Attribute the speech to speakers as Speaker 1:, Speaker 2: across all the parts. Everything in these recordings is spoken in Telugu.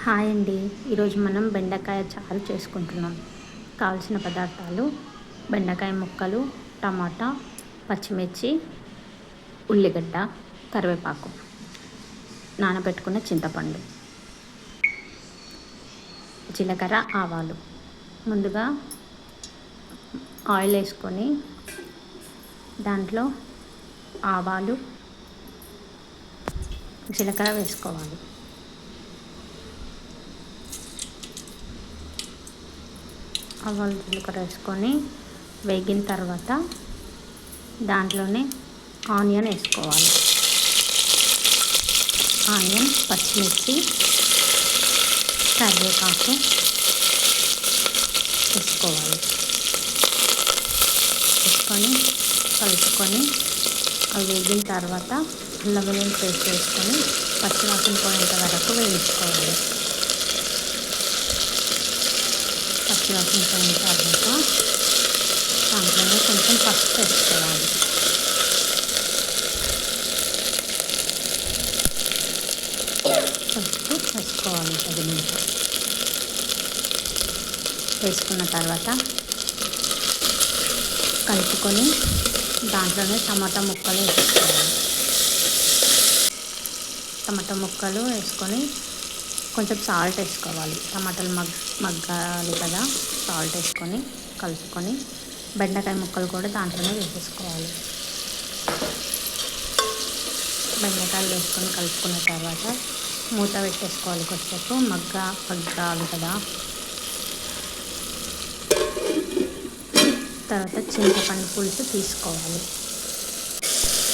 Speaker 1: హాయ్ అండి. ఈరోజు మనం బెండకాయ చారు చేసుకుంటున్నాం. కావాల్సిన పదార్థాలు: బెండకాయ ముక్కలు, టమాటా, పచ్చిమిర్చి, ఉల్లిగడ్డ, కరివేపాకు, నానబెట్టుకున్న చింతపండు, జీలకర్ర, ఆవాలు. ముందుగా ఆయిల్ వేసుకొని దాంట్లో ఆవాలు, జీలకర్ర వేసుకోవాలి. ఆవాలు జీలకర్ర వేసుకొని వేగిన తర్వాత దాంట్లోనే ఆనియన్ వేసుకోవాలి. ఆనియన్, పచ్చిమిర్చి, కరివేపాకు వేసుకోవాలి. వేసుకొని కలుపుకొని అవి వేగిన తర్వాత అల్లం వెల్లుల్లి పేస్ట్ వేసుకొని పచ్చివాసన పోయేంత వరకు వేయించుకోవాలి. పచ్చివాసన పోయిన తర్వాత దాంట్లోనే కొంచెం పసుపు వేసుకోవాలి. పసుపు వేసుకోవాలి తగినంత. వేసుకున్న తర్వాత కలుపుకొని దాంట్లోనే టమాటా ముక్కలు వేసుకోవాలి. టమాటా ముక్కలు వేసుకొని కొంచెం సాల్ట్ వేసుకోవాలి. టమాటాలు మగ్గాలి కదా, సాల్ట్ వేసుకొని కలుపుకొని బెండకాయ ముక్కలు కూడా దాంట్లోనే వేసేసుకోవాలి. బెండకాయలు వేసుకొని కలుపుకున్న తర్వాత మూత పెట్టేసుకోవాలి. కొద్దిసేపు మగ్గాలి కదా. తర్వాత చింతపండు పులుసు తీసుకోవాలి.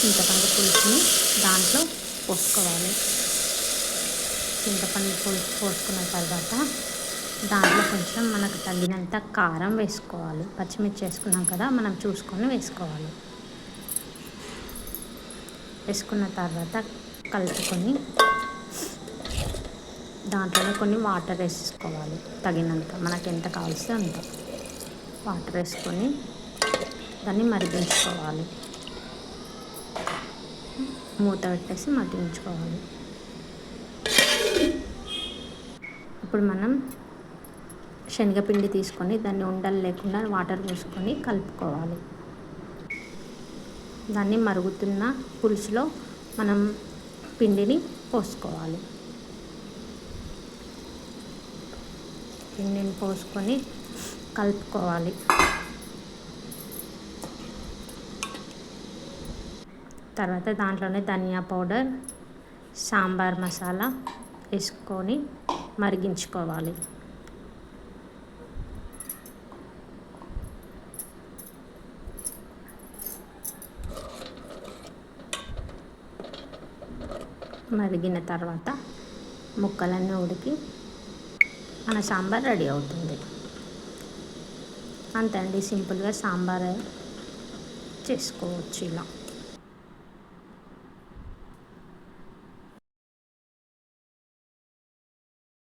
Speaker 1: చింతపండు పులుసుని దాంట్లో పోసుకోవాలి. చింతపండు పులుసు పోసుకున్న తర్వాత దాంట్లో కొంచెం మనకు తగినంత కారం వేసుకోవాలి. పచ్చిమిర్చి వేసుకున్నాం కదా, మనం చూసుకొని వేసుకోవాలి. వేసుకున్న తర్వాత కలుపుకొని దాంట్లోనే కొన్ని వాటర్ వేసుకోవాలి. తగినంత మనకు ఎంత కావాల్సి అంత వాటర్ వేసుకొని దాన్ని మరిగించుకోవాలి. మూత పెట్టేసి మగ్గించుకోవాలి. ఇప్పుడు మనం శనగపిండి తీసుకొని దాన్ని ఉండలు లేకుండా వాటర్ పోసుకొని కలుపుకోవాలి. దాన్ని మరుగుతున్న పులుసులో మనం పిండిని పోసుకోవాలి. పిండిని పోసుకొని కలుపుకోవాలి. తర్వాత దాంట్లోనే ధనియా పౌడర్, సాంబార్ మసాలా వేసుకొని మరిగించుకోవాలి. మరిగిన తర్వాత ముక్కలన్నీ ఉడికి మన సాంబార్ రెడీ అవుతుంది. అంతే అండి, సింపుల్గా సాంబార్ చేసుకోవచ్చు ఇలా.